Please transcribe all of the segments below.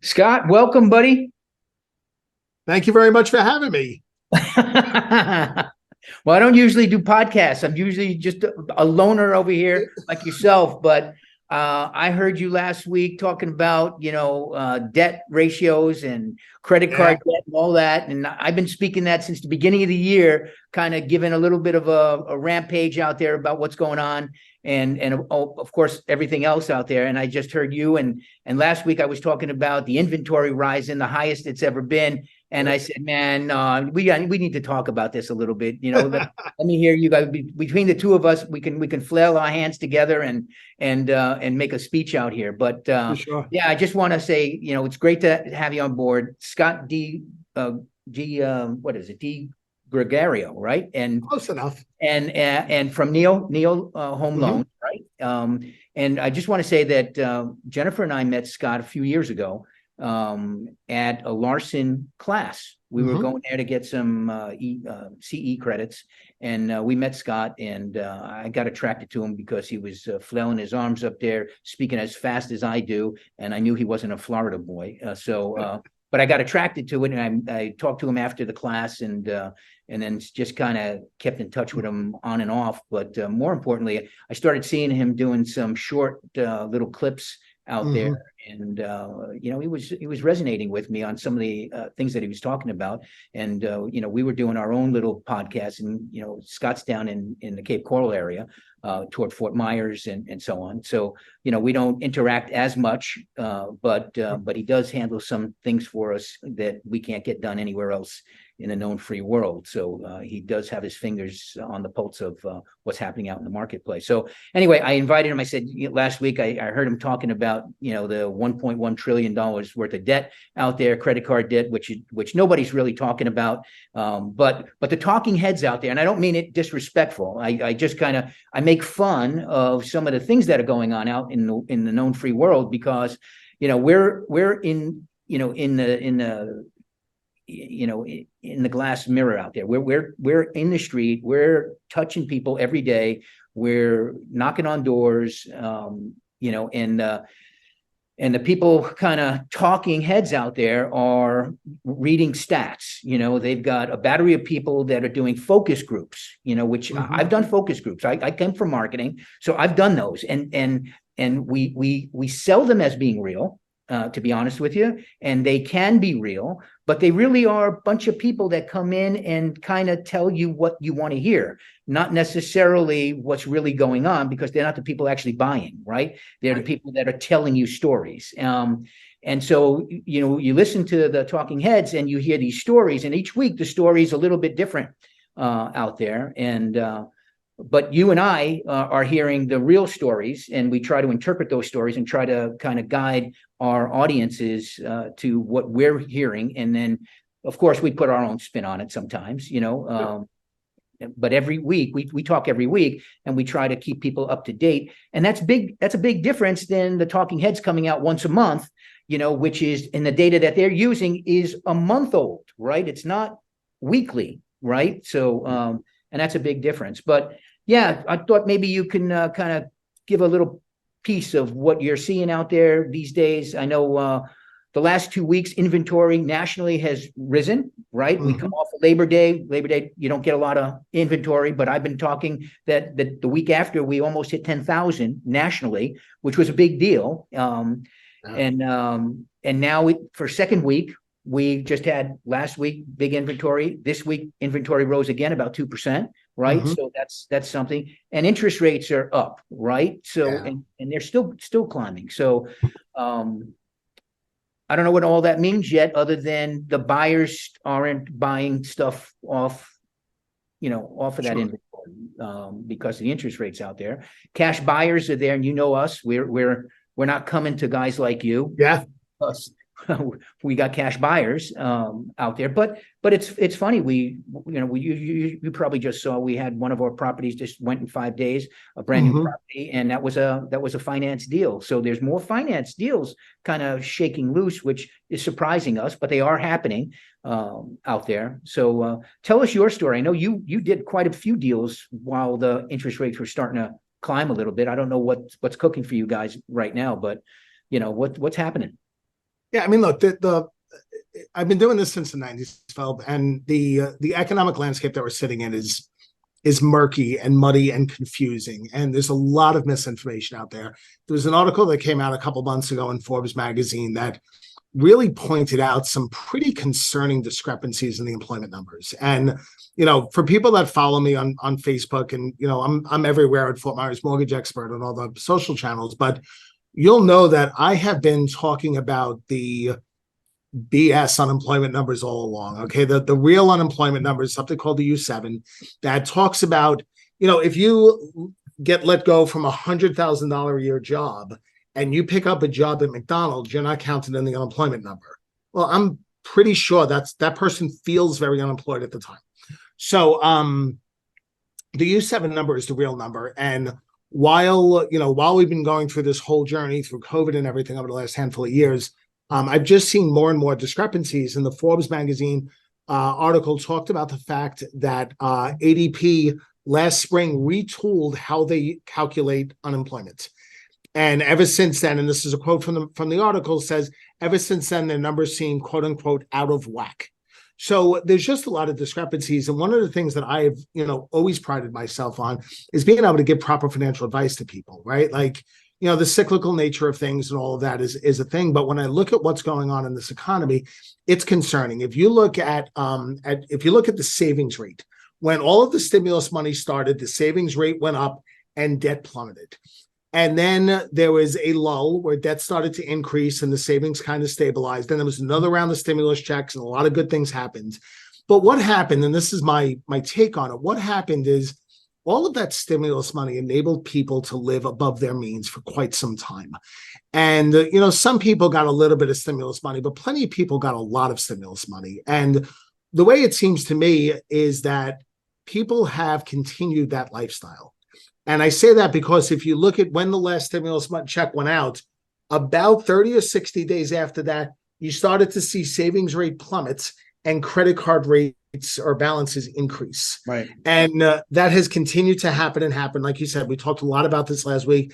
Scott, welcome, buddy. Thank you very much for having me. Well, I don't usually do podcasts. I'm usually just a loner over here like yourself. But I heard you last week talking about, debt ratios and credit card debt and all that. And I've been speaking that since the beginning of the year, kind of giving a little bit of a rampage out there about what's going on. And of course, everything else out there. And I just heard you. And last week I was talking about the inventory rising, the highest it's ever been. And I said, man, we need to talk about this a little bit. Let me hear you guys. Between the two of us, we can flail our hands together and make a speech out here. But Sure. yeah, I just want to say, it's great to have you on board, Scott what is it, DiGregorio, right? And Close enough. and from Neil Home Loan, right? And I just want to say that Jennifer and I met Scott a few years ago at a Larson class. We were going there to get some CE credits, and we met Scott, and I got attracted to him because he was flailing his arms up there, speaking as fast as I do, and I knew he wasn't a Florida boy. But I got attracted to it, and I talked to him after the class, and then just kind of kept in touch with him on and off. But more importantly, I started seeing him doing some short little clips out there, and he was resonating with me on some of the things that he was talking about. And we were doing our own little podcast, and Scott's down in the Cape Coral area toward Fort Myers and so on. So we don't interact as much, but he does handle some things for us that we can't get done anywhere else in a known free world. So he does have his fingers on the pulse of what's happening out in the marketplace. So anyway, I invited him. I said last week I heard him talking about the $1.1 trillion worth of debt out there, credit card debt, which nobody's really talking about. But the talking heads out there, and I don't mean it disrespectful. I just I make fun of some of the things that are going on out in the known free world, because we're in the glass mirror out there. We're in the street. We're touching people every day. We're knocking on doors, and the people kind of talking heads out there are reading stats. They've got a battery of people that are doing focus groups, which I've done focus groups. I came from marketing, so I've done those, and we sell them as being real. To be honest with you, and they can be real, but they really are a bunch of people that come in and kind of tell you what you want to hear, not necessarily what's really going on, because they're not the people actually buying, right? They're the people that are telling you stories. And so, you listen to the talking heads and you hear these stories, and each week the story is a little bit different out there. But you and I are hearing the real stories, and we try to interpret those stories and try to kind of guide our audiences to what we're hearing. And then, of course, we put our own spin on it sometimes, but every week we talk every week, and we try to keep people up to date. And that's big. That's a big difference than the talking heads coming out once a month, which is, in the data that they're using is a month old, right? It's not weekly, right? So, and that's a big difference. But yeah, I thought maybe you can kind of give a little piece of what you're seeing out there these days. I know the last 2 weeks inventory nationally has risen, right? We come off of Labor Day. Labor Day, you don't get a lot of inventory, but I've been talking that the week after we almost hit 10,000 nationally, which was a big deal. And now for second week, we just had last week big inventory. This week inventory rose again about 2%, right? So that's something. And interest rates are up, right? So and they're still climbing. So I don't know what all that means yet, other than the buyers aren't buying stuff off of that inventory because of the interest rates out there. Cash buyers are there, and us. We're not coming to guys like you. Yeah. We got cash buyers out there, but it's funny. You probably just saw we had one of our properties just went in 5 days, a brand new property, and that was a finance deal. So there's more finance deals kind of shaking loose, which is surprising us, but they are happening out there. So tell us your story. I know you did quite a few deals while the interest rates were starting to climb a little bit. I don't know what's cooking for you guys right now, but what's happening. Yeah, I mean, look, I've been doing this since the 90s, Phil, and the economic landscape that we're sitting in is murky and muddy and confusing, and there's a lot of misinformation out there. There was an article that came out a couple months ago in Forbes magazine that really pointed out some pretty concerning discrepancies in the employment numbers. And for people that follow me on Facebook, and I'm everywhere at Fort Myers Mortgage Expert on all the social channels, but you'll know that I have been talking about the BS unemployment numbers all along. Okay, the real unemployment numbers, something called the U7, that talks about if you get let go from $100,000 a year job and you pick up a job at McDonald's, you're not counted in the unemployment number. Well, I'm pretty sure that person feels very unemployed at the time. So the U7 number is the real number. And while we've been going through this whole journey through COVID and everything over the last handful of years, I've just seen more and more discrepancies. In the Forbes magazine article talked about the fact that ADP last spring retooled how they calculate unemployment. And ever since then, and this is a quote from the article, says, ever since then, their numbers seem, quote unquote, out of whack. So there's just a lot of discrepancies. And one of the things that I've, always prided myself on is being able to give proper financial advice to people, right? Like, the cyclical nature of things and all of that is a thing. But when I look at what's going on in this economy, it's concerning. If you look at the savings rate, when all of the stimulus money started, the savings rate went up and debt plummeted. And then there was a lull where debt started to increase and the savings kind of stabilized. Then there was another round of stimulus checks and a lot of good things happened. But what happened, and this is my take on it, what happened is all of that stimulus money enabled people to live above their means for quite some time. And, some people got a little bit of stimulus money, but plenty of people got a lot of stimulus money. And the way it seems to me is that people have continued that lifestyle. And I say that because if you look at when the last stimulus check went out, about 30 or 60 days after that, you started to see savings rate plummets and credit card rates or balances increase. Right. And that has continued to happen and happen. Like you said, we talked a lot about this last week.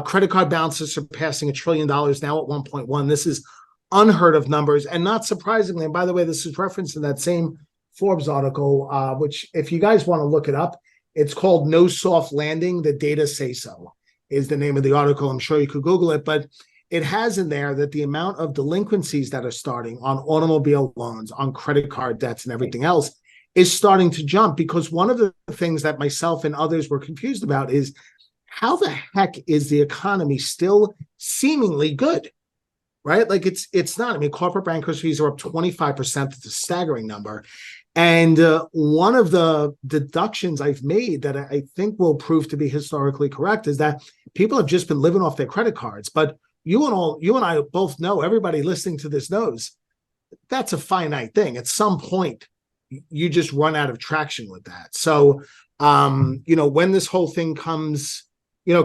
Credit card balances surpassing $1 trillion now at 1.1. This is unheard of numbers. And not surprisingly, and by the way, this is referenced in that same Forbes article, which if you guys want to look it up, it's called No Soft Landing, The Data Say So is the name of the article. I'm sure you could Google it, but it has in there that the amount of delinquencies that are starting on automobile loans, on credit card debts and everything else is starting to jump, because one of the things that myself and others were confused about is how the heck is the economy still seemingly good, right? Like it's not. I mean, corporate bankruptcies are up 25%. It's a staggering number. And one of the deductions I've made that I think will prove to be historically correct is that people have just been living off their credit cards. But you and I both know, everybody listening to this knows, that's a finite thing. At some point, you just run out of traction with that. So, when this whole thing comes,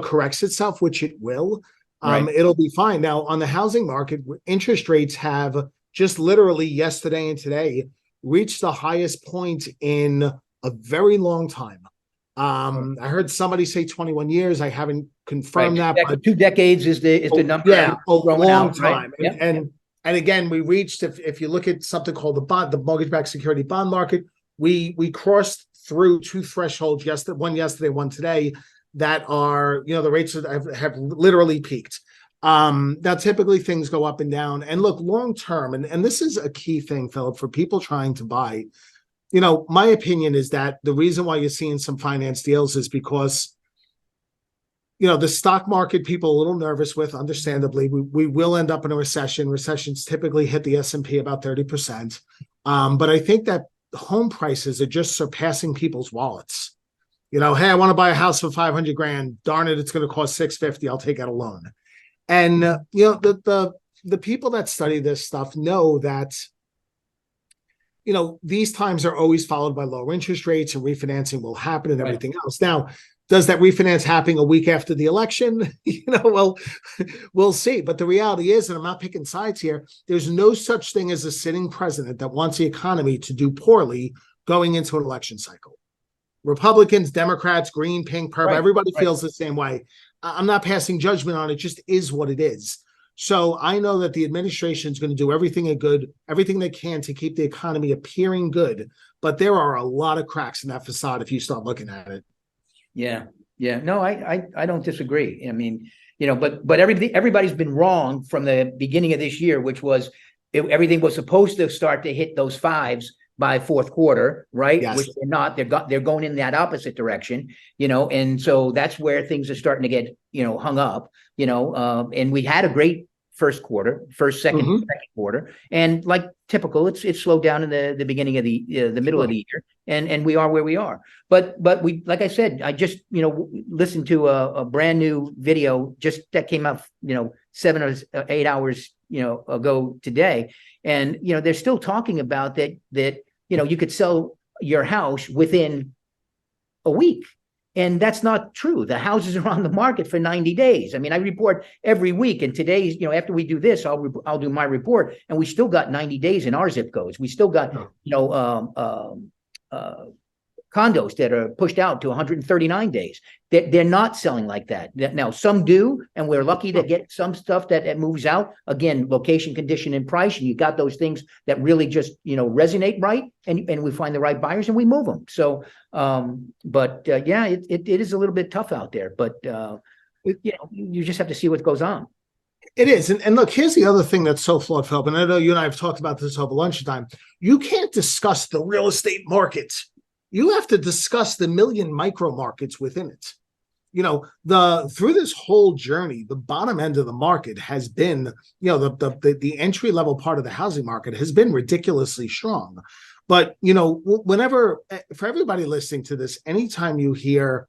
corrects itself, which it will, Right. it'll be fine. Now, on the housing market, interest rates have just literally yesterday and today reached the highest point in a very long time. I heard somebody say 21 years. I haven't confirmed that, but 2 decades is the number. yeah, a long out, time. Right? And again, we reached, if you look at something called the mortgage-backed security bond market, we crossed through 2 thresholds yesterday, one today, that are, the rates have literally peaked. Now, typically things go up and down. And look, long term, and this is a key thing, Philip, for people trying to buy. My opinion is that the reason why you're seeing some finance deals is because, the stock market, people are a little nervous with, understandably. We will end up in a recession. Recessions typically hit the S&P about 30%. But I think that home prices are just surpassing people's wallets. Hey, I want to buy a house for $500,000. Darn it, it's going to cost $650. I'll take out a loan. And the people that study this stuff know that these times are always followed by lower interest rates, and refinancing will happen and everything else. Now, does that refinance happen a week after the election? Well, we'll see. But the reality is, and I'm not picking sides here, there's no such thing as a sitting president that wants the economy to do poorly going into an election cycle. Republicans, Democrats, green, pink, purple, everybody feels the same way. I'm not passing judgment on it. It just is what it is. So I know that the administration is going to do everything they can to keep the economy appearing good. But there are a lot of cracks in that facade if you start looking at it. Yeah. Yeah. No, I don't disagree. I mean, but everybody's been wrong from the beginning of this year, which was everything was supposed to start to hit those fives by fourth quarter, right? Yes. Which they're not. They're going in that opposite direction, and so that's where things are starting to get hung up, and we had a great first, second quarter, and like typical, it's slowed down in the beginning of the middle of the year, and we are where we are. But we, like I said, I just listened to a brand new video just that came out 7 or 8 hours ago today, and they're still talking about that you could sell your house within a week. And that's not true. The houses are on the market for 90 days. I mean, I report every week, and today's, after we do this, I'll do my report, and we still got 90 days in our zip codes. We still got, condos that are pushed out to 139 days. They're not selling like that. Now, some do, and we're lucky to get some stuff that moves out. Again, location, condition, and price. And you got those things that really just, resonate right, and we find the right buyers and we move them. So, yeah, it is a little bit tough out there, but you just have to see what goes on. It is. And look, here's the other thing that's so flawed, Philip. And I know you and I have talked about this over lunchtime. You can't discuss the real estate market. You have to discuss the million micro markets within it. Through this whole journey, the bottom end of the market has been, the entry level part of the housing market has been ridiculously strong. But, whenever, for everybody listening to this, anytime you hear,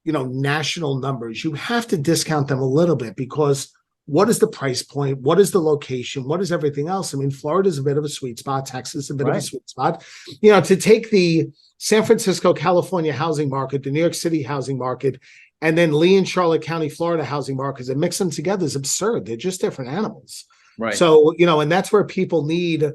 national numbers, you have to discount them a little bit, because what is the price point? What is the location? What is everything else? I mean, Florida is a bit of a sweet spot. Texas is a bit of a sweet spot. To take the San Francisco, California housing market, the New York City housing market, and then Lee and Charlotte County, Florida housing markets, and mix them together is absurd. They're just different animals. Right. So, and that's where people need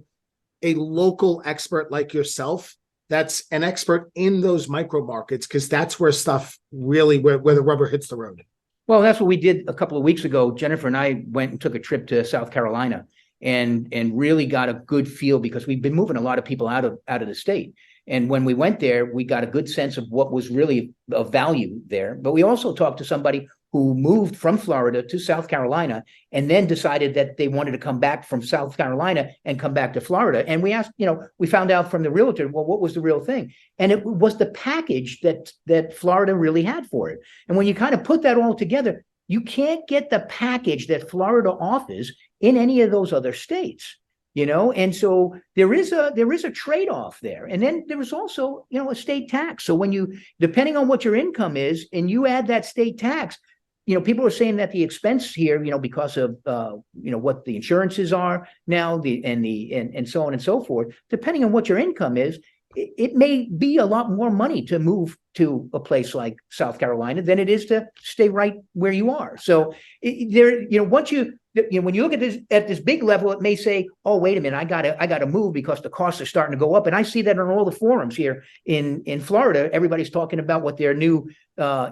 a local expert like yourself that's an expert in those micro markets, because that's where stuff really, where the rubber hits the road. Well, that's what we did a couple of weeks ago. Jennifer and I went and took a trip to South Carolina and really got a good feel, because we've been moving a lot of people out of the state. And when we went there, we got a good sense of what was really of value there. But we also talked to somebody who moved from Florida to South Carolina and then decided that they wanted to come back from South Carolina and come back to Florida. And we asked, we found out from the realtor, well, what was the real thing? And it was the package that Florida really had for it. And when you kind of put that all together, you can't get the package that Florida offers in any of those other states. And so there is a trade-off there. And then there is also, a state tax. So when depending on what your income is, and you add that state tax, people are saying that the expense here, because of, what the insurances are now, and so on and so forth, depending on what your income is, it may be a lot more money to move to a place like South Carolina than it is to stay right where you are. So once when you look at this big level, it may say, oh, wait a minute, I gotta move because the costs are starting to go up. And I see that on all the forums here in Florida. Everybody's talking about what their new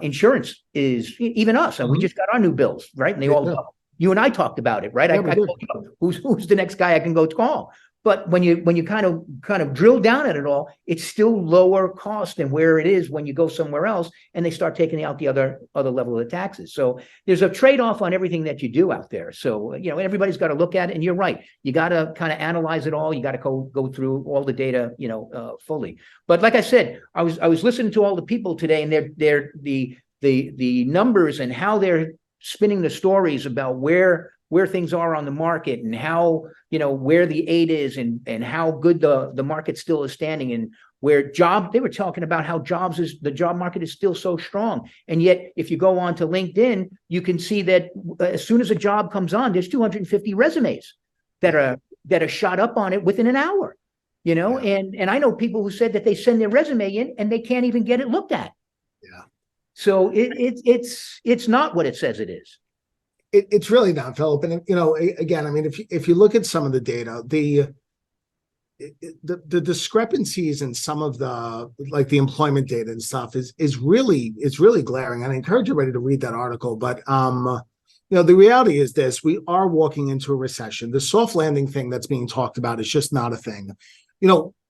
insurance is, even us. And we just got our new bills, right? And they all, you and I talked about it, right? I told you, who's the next guy I can go call? But when you kind of drill down at it all, it's still lower cost than where it is when you go somewhere else and they start taking out the other level of the taxes. So there's a trade-off on everything that you do out there. So, everybody's got to look at it, and you're right. You got to kind of analyze it all. You got to go through all the data, fully. But like I said, I was listening to all the people today, and they're the numbers and how they're spinning the stories about where things are on the market, and how, where the aid is, and how good the market still is standing, and where they were talking about how the job market is still so strong. And yet, if you go on to LinkedIn, you can see that as soon as a job comes on, there's 250 resumes that are shot up on it within an hour, and I know people who said that they send their resume in and they can't even get it looked at. Yeah. So it's not what it says it is. It's really not, Philip. And again, I mean, if you look at some of the data, the discrepancies in some of the employment data and stuff is really glaring. And I encourage everybody to read that article. But The reality is this: we are walking into a recession. The soft landing thing that's being talked about is just not a thing.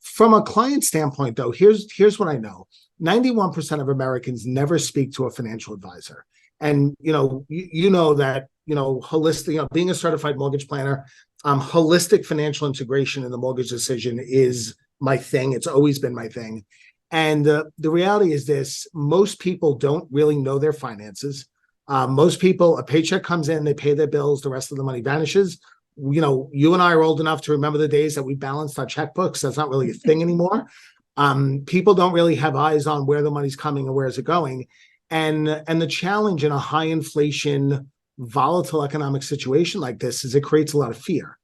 From a client standpoint, though, here's what I know: 91% of Americans never speak to a financial advisor. And you know that holistic, being a certified mortgage planner, holistic financial integration in the mortgage decision is my thing. It's always been my thing. And the reality is this: most people don't really know their finances. Most people, a paycheck comes in, they pay their bills, the rest of the money vanishes. You and I are old enough to remember the days that we balanced our checkbooks. That's not really a thing anymore. People don't really have eyes on where the money's coming and where is it going. And the challenge in a high inflation, volatile economic situation like this is it creates a lot of fear.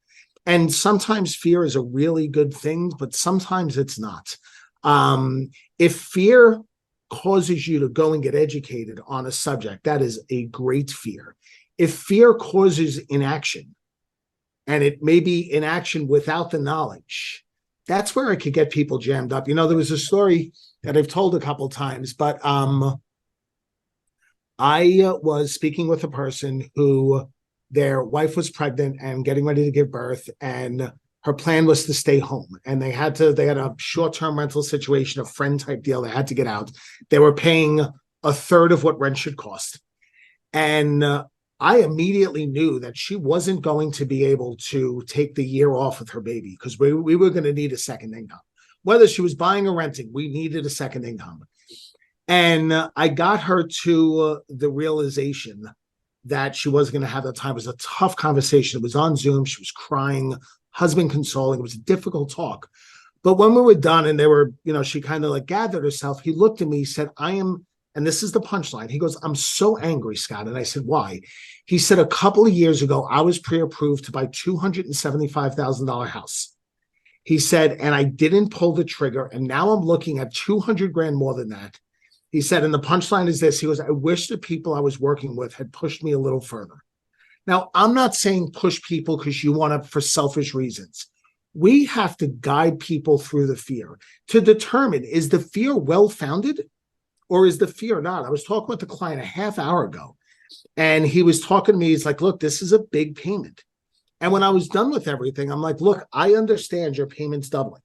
And sometimes fear is a really good thing, but sometimes it's not. If fear causes you to go and get educated on a subject, that is a great fear. If fear causes inaction, and it may be inaction without the knowledge, that's where it could get people jammed up. There was a story that I've told a couple times, but I was speaking with a person who their wife was pregnant and getting ready to give birth, and her plan was to stay home. And they had a short-term rental situation, a friend type deal. They had to get out. They were paying a third of what rent should cost. And I immediately knew that she wasn't going to be able to take the year off with her baby because we were going to need a second income. Whether she was buying or renting, we needed a second income. And I got her to the realization that she wasn't going to have that time. It was a tough conversation. It was on Zoom. She was crying, husband consoling. It was a difficult talk. But when we were done and she kind of gathered herself, he looked at me, he said, and this is the punchline. He goes, "I'm so angry, Scott." And I said, "Why?" He said, "A couple of years ago, I was pre-approved to buy $275,000 house." He said, "And I didn't pull the trigger. And now I'm looking at 200 grand more than that." He said, and the punchline is this. He goes, "I wish the people I was working with had pushed me a little further." Now, I'm not saying push people because you want to for selfish reasons. We have to guide people through the fear to determine, is the fear well-founded or is the fear not? I was talking with the client a half hour ago, and he was talking to me. He's like, "Look, this is a big payment." And when I was done with everything, I'm like, "Look, I understand your payment's doubling,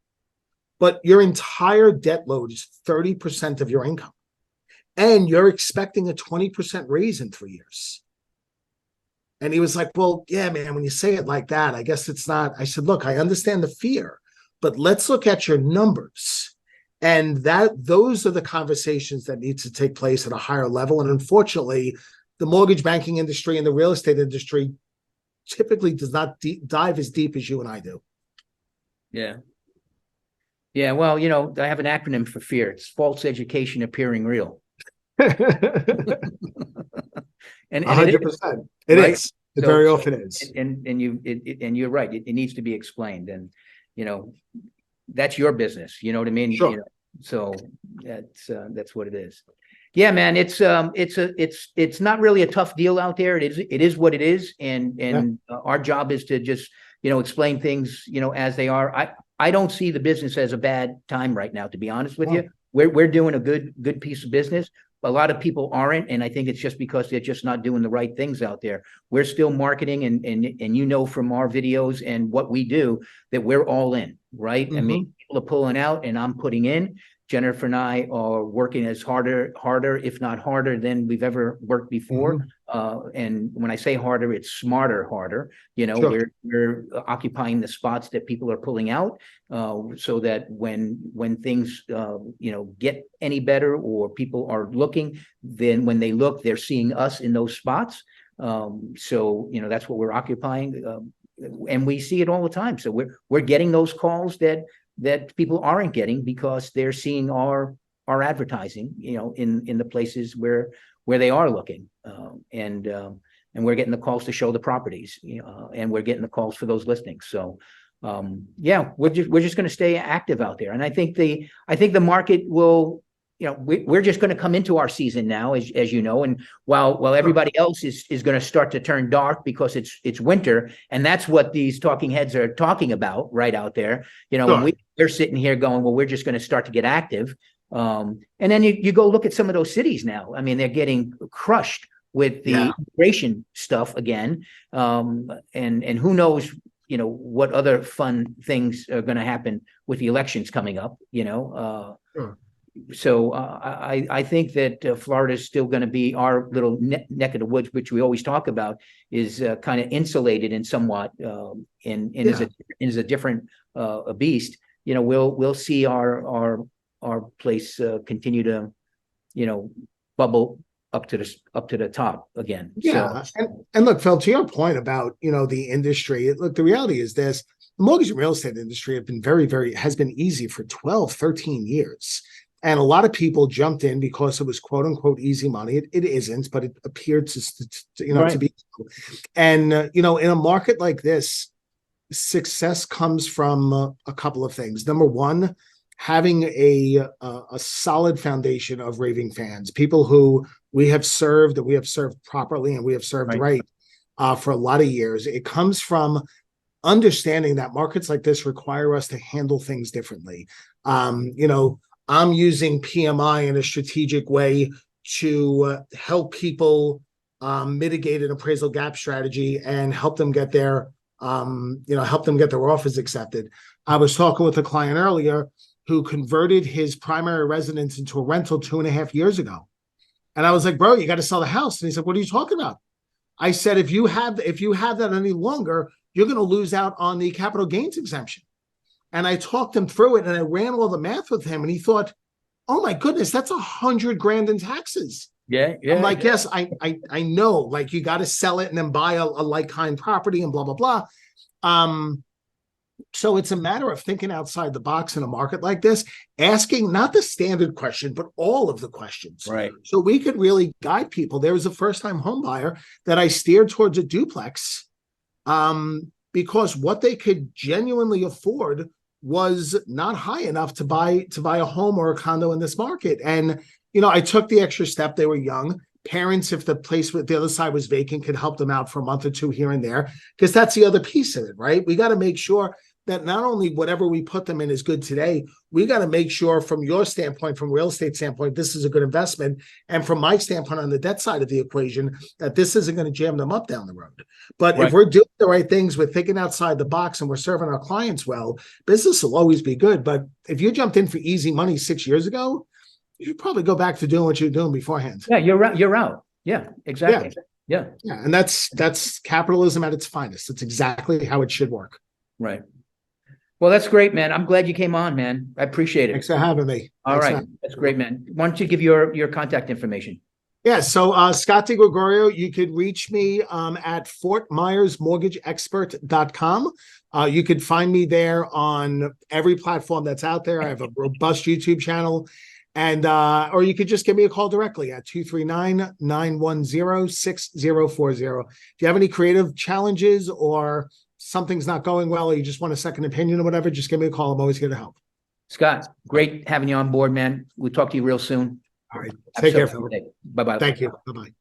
but your entire debt load is 30% of your income. And you're expecting a 20% raise in 3 years." And he was like, "Well, yeah, man, when you say it like that, I guess it's not." I said, "Look, I understand the fear, but let's look at your numbers." And those are the conversations that need to take place at a higher level. And unfortunately, the mortgage banking industry and the real estate industry typically does not dive as deep as you and I do. Yeah. Yeah. Well, I have an acronym for fear. It's false education appearing real. And 100%. It right? is. It very often is. And you're right. It needs to be explained. And, that's your business. You know what I mean? Sure. So that's what it is. Yeah, man. It's not really a tough deal out there. It is what it is. And our job is to just, explain things, as they are. I don't see the business as a bad time right now, to be honest with you. We're doing a good piece of business. A lot of people aren't, and I think it's just because they're just not doing the right things out there. We're still marketing, and from our videos and what we do that we're all in, right? Mm-hmm. I mean, people are pulling out, and I'm putting in. Jennifer and I are working as harder, if not harder, than we've ever worked before. Mm-hmm. And when I say harder, it's smarter, harder. Sure. We're occupying the spots that people are pulling out, so that when things get any better or people are looking, then when they look, they're seeing us in those spots. So that's what we're occupying, and we see it all the time. So we're getting those calls that people aren't getting because they're seeing our advertising, in the places where they are looking, and we're getting the calls to show the properties, and we're getting the calls for those listings. So, we're just going to stay active out there, and I think the market will. We're just going to come into our season now, as you know, and while everybody else is going to start to turn dark because it's winter, and that's what these talking heads are talking about right out there. Sure. We're sitting here going, well, we're just going to start to get active, and then you go look at some of those cities now. I mean, they're getting crushed with the immigration stuff again. And who knows, what other fun things are going to happen with the elections coming up, Sure. So I think that Florida is still going to be our little neck of the woods, which we always talk about, is kind of insulated and somewhat, and is a different a beast. We'll see our place continue to, bubble up to the top again. Yeah. And look, Phil, to your point about, the industry, look, the reality is this: the mortgage and real estate industry have been has been easy for 12, 13 years. And a lot of people jumped in because it was quote unquote easy money. It isn't, but it appeared to be. And, in a market like this, success comes from a couple of things. Number one, having a solid foundation of raving fans, people who we have served properly and we have served right for a lot of years. It comes from understanding that markets like this require us to handle things differently. I'm using PMI in a strategic way to help people mitigate an appraisal gap strategy and help them get their offers accepted. I was talking with a client earlier who converted his primary residence into a rental 2.5 years ago. And I was like, bro, you got to sell the house. And he said, what are you talking about? I said, if you have that any longer, you're going to lose out on the capital gains exemption. And I talked him through it and I ran all the math with him and he thought, oh my goodness, that's $100,000 in taxes. Yeah. I'm like, yes, I know, like you got to sell it and then buy a like-kind property and blah, blah, blah. So it's a matter of thinking outside the box in a market like this, asking not the standard question, but all of the questions. Right. So we could really guide people. There was a first-time home buyer that I steered towards a duplex because what they could genuinely afford was not high enough to buy a home or a condo in this market. And, I took the extra step. They were young. Parents, if the place with the other side was vacant, could help them out for a month or two here and there, because that's the other piece of it, right? We got to make sure that not only whatever we put them in is good today, we got to make sure from your standpoint, from real estate standpoint, this is a good investment. And from my standpoint on the debt side of the equation, that this isn't going to jam them up down the road. But if we're doing the right things, we're thinking outside the box and we're serving our clients well, business will always be good. But if you jumped in for easy money 6 years ago, you should probably go back to doing what you were doing beforehand. Yeah, you're out. Yeah, exactly. Yeah. And that's capitalism at its finest. That's exactly how it should work. Right. Well, that's great, man. I'm glad you came on, man. I appreciate it. Thanks for having me. All right. That's great, man. Why don't you give your contact information? Yeah. So Scott DiGregorio, you could reach me at FortMyersMortgageExpert.com. You could find me there on every platform that's out there. I have a robust YouTube channel. And or you could just give me a call directly at 239-910-6040. If you have any creative challenges or something's not going well, or you just want a second opinion or whatever, just give me a call. I'm always here to help. Scott, great having you on board, man. We'll talk to you real soon. All right. Take care. Bye-bye. Thank you. Bye-bye.